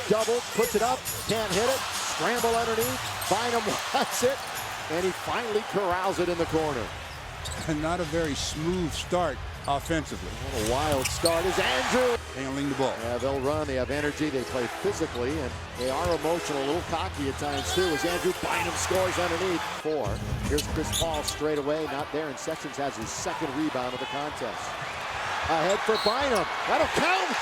double, puts it up, can't hit it, scramble underneath, Bynum wants it, and he finally corrals it in the corner. Not a very smooth start offensively. What a wild start is Andrew. Handling the ball. Yeah, they'll run, they have energy, they play physically, and they are emotional, a little cocky at times too, as Andrew Bynum scores underneath. 4. Here's Chris Paul straight away, not there, and Sessions has his second rebound of the contest. Ahead for Bynum, that'll count!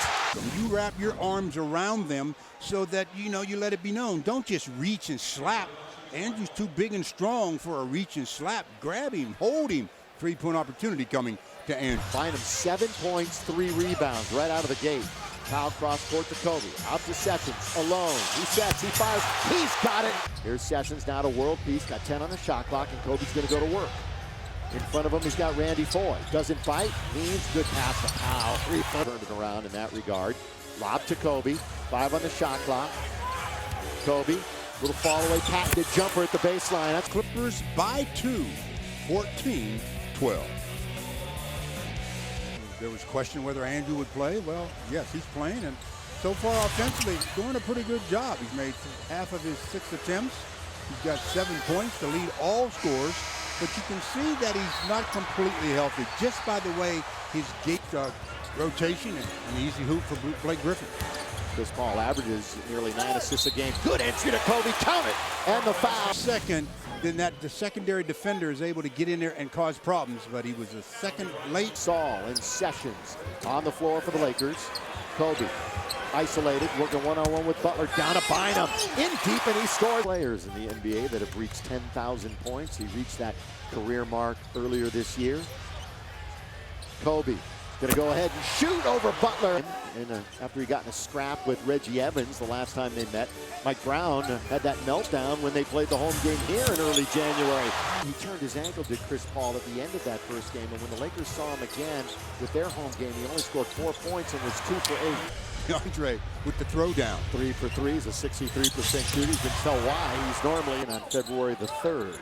You wrap your arms around them so that, you let it be known. Don't just reach and slap. Andrew's too big and strong for a reach and slap. Grab him, hold him. 3-point opportunity coming to Andrew. Bynum, 7 points, 3 rebounds right out of the gate. Foul cross court to Kobe. Out to Sessions, alone. He sets, he fires, he's got it! Here's Sessions now to world peace, got 10 on the shot clock, and Kobe's gonna go to work. In front of him, he's got Randy Foye. Doesn't bite, means good pass to Powell. 3-point turned it around in that regard. Lob to Kobe, 5 on the shot clock. Kobe, little fall away patented jumper at the baseline. That's Clippers by 2, 14-12. There was question whether Andrew would play. Well, yes, he's playing, and so far offensively, doing a pretty good job. He's made half of his 6 attempts. He's got 7 points to lead all scorers, but you can see that he's not completely healthy just by the way his gate rotation and an easy hoop for Blake Griffin. Chris Paul averages nearly 9 assists a game. Good entry to Kobe, count it, and the foul. Second, then the secondary defender is able to get in there and cause problems, but he was a second late. Saul and Sessions on the floor for the Lakers. Kobe isolated, working one-on-one with Butler, down to Bynum, in deep, and he scored. Players in the NBA that have reached 10,000 points. He reached that career mark earlier this year. Kobe gonna go ahead and shoot over Butler. And after he got in a scrap with Reggie Evans the last time they met, Mike Brown had that meltdown when they played the home game here in early January. He turned his ankle to Chris Paul at the end of that first game, and when the Lakers saw him again with their home game, he only scored 4 points and was 2 for 8. Andre with the throwdown. 3 for 3 is a 63% shooter. You can tell why. He's normally in on February the 3rd.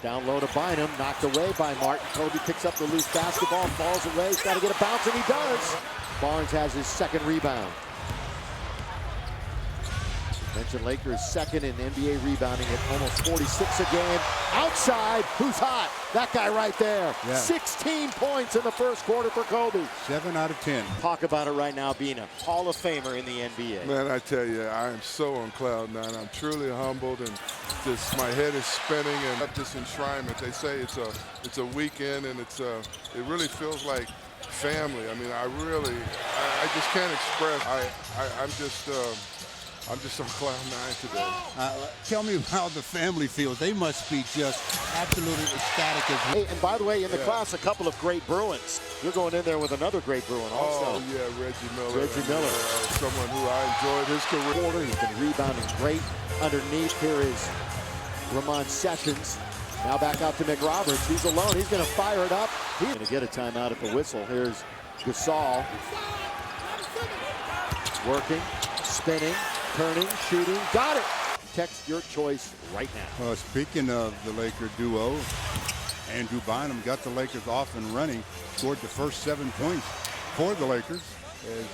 Down low to Bynum, knocked away by Martin. Kobe picks up the loose basketball, falls away. He's got to get a bounce, and he does. Barnes has his second rebound. Mentioned Lakers second in NBA rebounding at almost 46 a game. Outside, who's hot? That guy right there. Yeah. 16 points in the first quarter for Kobe. 7 out of 10. Talk about it right now, being a Hall of Famer in the NBA. Man, I tell you, I am so on cloud nine. I'm truly humbled, and just my head is spinning, and up this enshrinement. They say it's a weekend, and it really feels like family. I mean, I just can't express. I'm just on cloud nine today. Tell me how the family feels. They must be just absolutely ecstatic as well. Hey, and by the way, in the class, a couple of great Bruins. You're going in there with another great Bruin also. Oh, yeah, Reggie Miller. Reggie Miller. Someone who I enjoyed his career. He's been rebounding great underneath. Here is Ramon Sessions. Now back out to McRoberts. He's alone. He's going to fire it up. He's going to get a timeout at the whistle. Here's Gasol. Working, spinning, turning, shooting. Got it. Text your choice right now. Speaking of the Laker duo, Andrew Bynum got the Lakers off and running. Scored the first 7 points for the Lakers as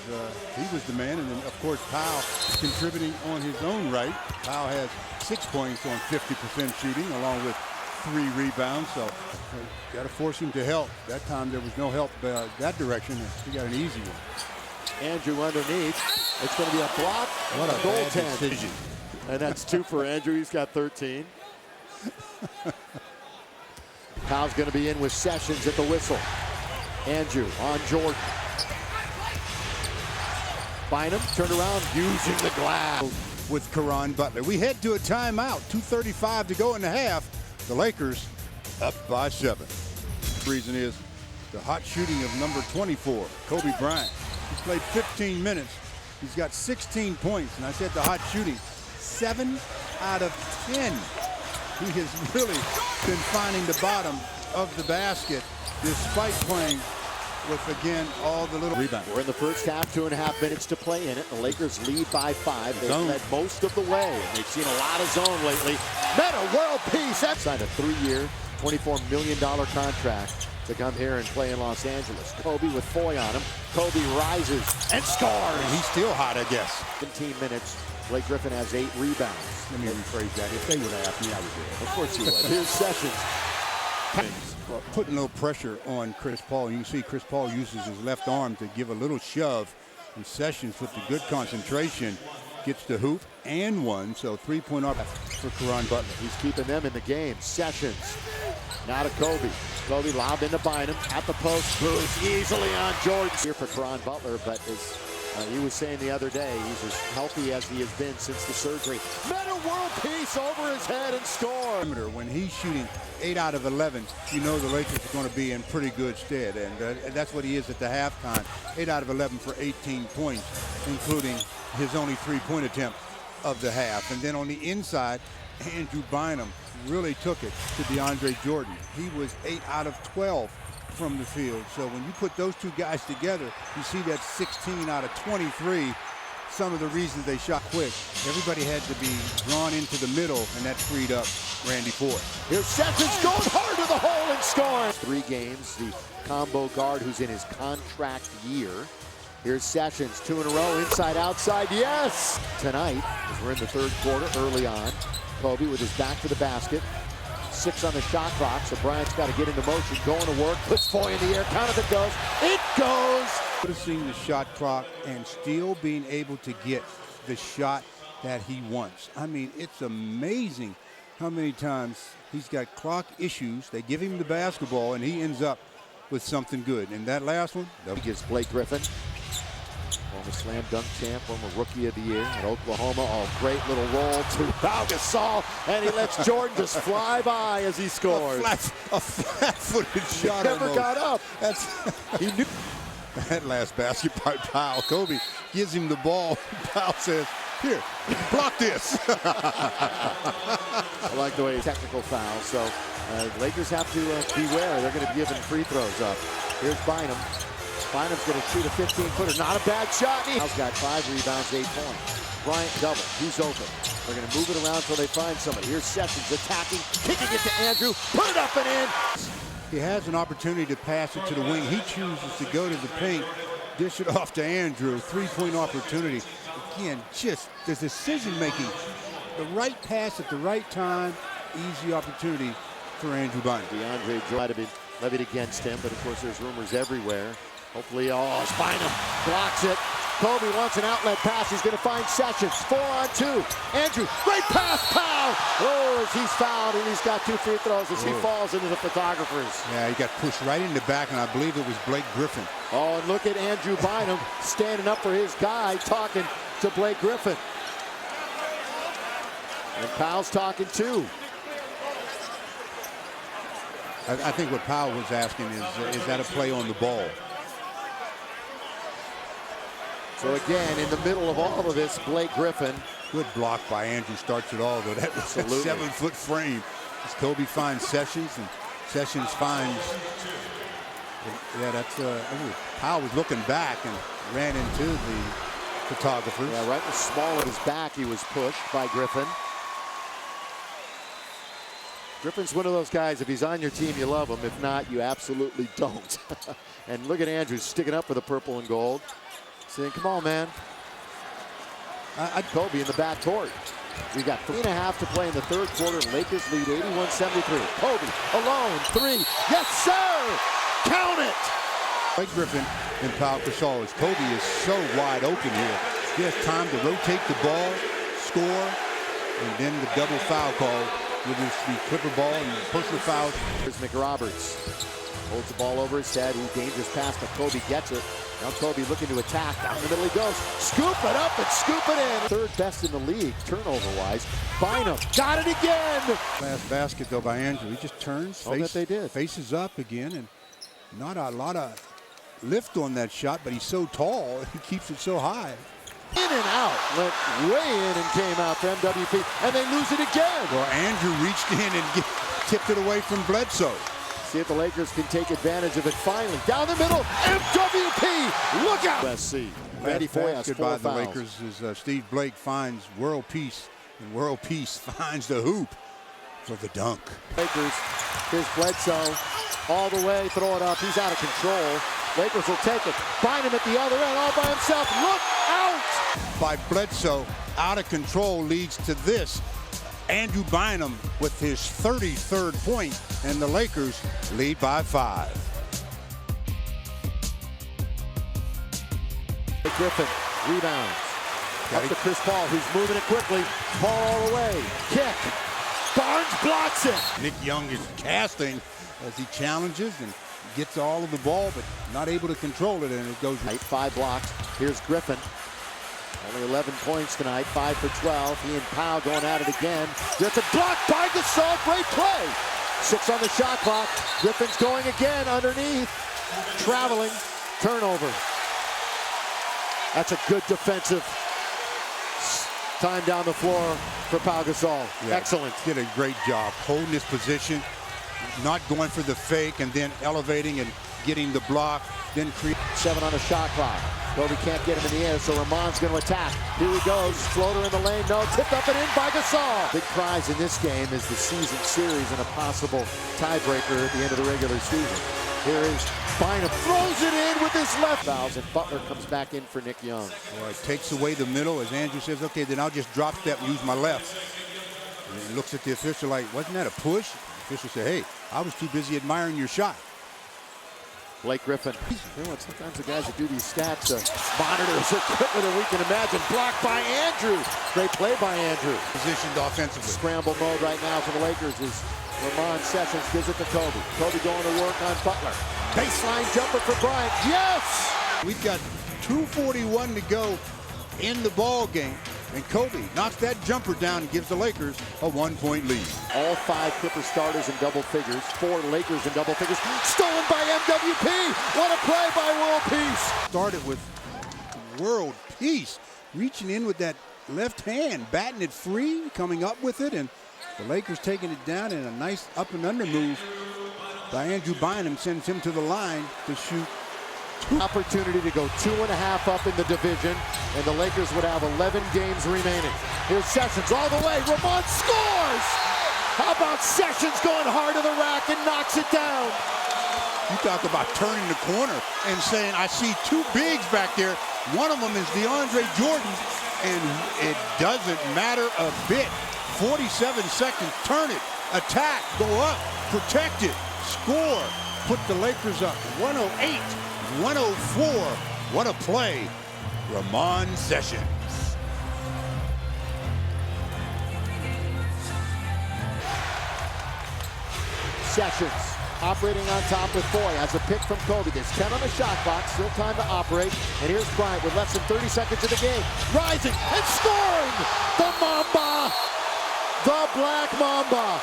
he was the man. And then, of course, Powell contributing on his own right. Powell has 6 points on 50% shooting, along with 3 rebounds. So got to force him to help. That time there was no help that direction. He got an easy one. Andrew underneath. It's going to be a block. What a bad decision. And that's 2 for Andrew. He's got 13. Powell's going to be in with Sessions at the whistle. Andrew on Jordan. Bynum turned around using the glass. With Caron Butler. We head to a timeout. 2:35 to go in the half. The Lakers up by 7. The reason is the hot shooting of number 24, Kobe Bryant. He's played 15 minutes. He's got 16 points. And I said the hot shooting, 7 out of 10. He has really been finding the bottom of the basket despite playing with, again, all the little rebounds. We're in the first half, 2.5 minutes to play in it. The Lakers lead by 5. They've led most of the way, and they've seen a lot of zone lately. Meta world peace. That signed a 3-year, $24 million contract to come here and play in Los Angeles. Kobe with Foy on him. Kobe rises and scores. And he's still hot, I guess. 17 minutes. Blake Griffin has 8 rebounds. Let me rephrase that. If they would have asked me, I would do it. Of course he would. Here's Sessions. Well, putting a little pressure on Chris Paul. You can see Chris Paul uses his left arm to give a little shove. And Sessions, with the good concentration, gets the hoop and one. So 3-point up for Caron Butler. He's keeping them in the game. Sessions. Now to Kobe. Kobe lob into Bynum at the post. Moves easily on Jordan. Here for Caron Butler, but as he was saying the other day, he's as healthy as he has been since the surgery. Meta world peace over his head and score. When he's shooting 8 out of 11, you know the Lakers are going to be in pretty good stead, and that's what he is at the halftime. 8 out of 11 for 18 points, including his only 3-point attempt of the half. And then on the inside, Andrew Bynum really took it to DeAndre Jordan. He was 8 out of 12 from the field. So when you put those two guys together, you see that 16 out of 23. Some of the reasons they shot quick. Everybody had to be drawn into the middle, and that freed up Randy Ford. Here's Sessions going hard to the hole and scoring. 3 games, the combo guard who's in his contract year. Here's Sessions, 2 in a row, inside, outside, yes! Tonight, as we're in the third quarter, early on, Kobe with his back to the basket. 6 on the shot clock, so Bryant's got to get into motion, going to work, puts Foy in the air, count if it goes, it goes! Noticing the shot clock and still being able to get the shot that he wants. I mean, it's amazing how many times he's got clock issues. They give him the basketball, and he ends up with something good. And that last one, he gives Blake Griffin, former slam dunk champ, former rookie of the year at Oklahoma. Oh, great little roll to Pau Gasol, and he lets Jordan just fly by as he scores. A flat-footed shot. Never almost. got up. He knew. That last basket by Powell. Kobe gives him the ball. Powell says, here, block this. I like the way technical foul. So Lakers have to beware. They're going to be giving free throws up. Here's Bynum. Bynum's going to shoot a 15-footer. Not a bad shot. He's got 5 rebounds, 8 points. Bryant double. He's open. They're going to move it around until they find somebody. Here's Sessions attacking, kicking it to Andrew. Put it up and in. He has an opportunity to pass it to the wing. He chooses to go to the paint, dish it off to Andrew. 3-point opportunity. Again, just the decision-making. The right pass at the right time. Easy opportunity for Andrew Bynum. DeAndre Jordan might have been levied against him, but of course there's rumors everywhere. Hopefully, it's Bynum blocks it. Kobe wants an outlet pass. He's going to find Sessions. 4-on-2. Andrew, great pass, Powell. Oh, as he's fouled, and he's got 2 free throws as he falls into the photographers. Yeah, he got pushed right in the back, and I believe it was Blake Griffin. Oh, and look at Andrew Bynum standing up for his guy, talking to Blake Griffin. And Powell's talking too. I think what Powell was asking is that a play on the ball? So again, in the middle of all of this, Blake Griffin. Good block by Andrew starts it all, though. That was a 7-foot frame. As Kobe finds Sessions, and Sessions finds. Yeah, that's. Powell was looking back and ran into the photographers. Yeah, right in the small of his back, he was pushed by Griffin. Griffin's one of those guys, if he's on your team, you love him. If not, you absolutely don't. And look at Andrew sticking up for the purple and gold. Saying, come on, man. Kobe in the back court. We got 3.5 to play in the third quarter. Lakers lead 81-73. Kobe alone, 3. Yes, sir! Count it! Blake Griffin and Pau Gasol, as Kobe is so wide open here. He has time to rotate the ball, score, and then the double foul call with the Clipper ball and personal fouls. Here's McRoberts. Holds the ball over his head. Dangerous pass, but Kobe gets it. Now Kobe looking to attack. Down the middle he goes. Scoop it up and scoop it in. Third best in the league, turnover-wise. Bynum got it again. Last basket, though, by Andrew. He just turns, faces up again, and not a lot of lift on that shot, but he's so tall, he keeps it so high. In and out, went way in and came out for MWP, and they lose it again. Well, Andrew reached in and tipped it away from Bledsoe. See if the Lakers can take advantage of it finally. Down the middle, MWP, look out! USC. Randy Foy has 4 by fouls. The Lakers as Steve Blake finds World Peace, and World Peace finds the hoop for the dunk. Lakers, here's Bledsoe. all the way, throw it up. He's out of control. Lakers will take it. Bynum at the other end, all by himself. Look out! By Bledsoe, out of control leads to this. Andrew Bynum with his 33rd point, and the Lakers lead by 5. Griffin rebounds. Up to Chris Paul, who's moving it quickly. Paul all the way. Kick. Barnes blocks it. Nick Young is casting as he challenges and gets all of the ball, but not able to control it, and it goes right. 5 blocks. Here's Griffin. Only 11 points tonight, 5 for 12. He and Powell going at it again. Griffin blocked by Gasol. Great play. 6 on the shot clock. Griffin's going again underneath. Traveling. Turnover. That's a good defensive time down the floor for Pau Gasol. Yeah, excellent. Did a great job holding his position, not going for the fake, and then elevating and getting the block, then create. 7 on the shot clock. Kobe can't get him in the air, so Ramon's going to attack. Here he goes. Floater in the lane. No. Tipped up and in by Gasol. Big prize in this game is the season series and a possible tiebreaker at the end of the regular season. Here is Bynum. Throws it in with his left. Fouls, and Butler comes back in for Nick Young. Well, it takes away the middle, as Andrew says, okay, then I'll just drop step and use my left. And he looks at the official like, wasn't that a push? The official said, hey, I was too busy admiring your shot. Blake Griffin. You know what, sometimes the guys that do these stats monitor so quicker than we can imagine. Blocked by Andrew. Great play by Andrew. Positioned offensively. Scramble mode right now for the Lakers is Ramon Sessions gives it to Kobe. Kobe going to work on Butler. Baseline jumper for Bryant. Yes! We've got 2:41 to go in the ball game, and Kobe knocks that jumper down and gives the Lakers a 1-point lead. All 5 Clipper starters in double figures. 4 Lakers in double figures. Stolen by MWP. What a play by World Peace. Started with World Peace reaching in with that left hand, batting it free, coming up with it, and the Lakers taking it down, in a nice up and under move by Andrew Bynum sends him to the line to shoot. Opportunity to go 2.5 up in the division, and the Lakers would have 11 games remaining. Here's Sessions all the way. Ramon scores! How about Sessions going hard to the rack and knocks it down? You talk about turning the corner and saying, I see 2 bigs back there. One of them is DeAndre Jordan, and it doesn't matter a bit. 47 seconds, turn it, attack, go up, protect it, score, put the Lakers up 108-104. What a play, Ramon Sessions. Sessions operating on top with Foy. Has a pick from Kobe. There's 10 on the shot clock. Still time to operate. And here's Bryant with less than 30 seconds in the game. Rising and scoring! The Mamba! The Black Mamba!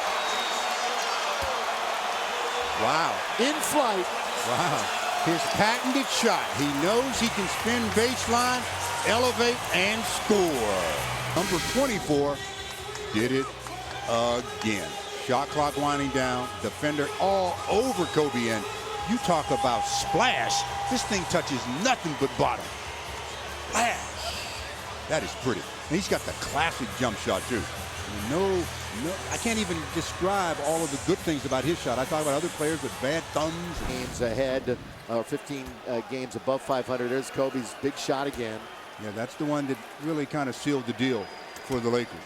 Wow. In flight. Wow. His patented shot. He knows he can spin baseline, elevate, and score. Number 24 did it again. Shot clock winding down. Defender all over Kobe. And you talk about splash. This thing touches nothing but bottom. Splash. That is pretty. And he's got the classic jump shot, too. No, I can't even describe all of the good things about his shot. I talk about other players with bad thumbs. Games ahead, 15 games above 500. There's Kobe's big shot again. Yeah, that's the one that really kind of sealed the deal for the Lakers.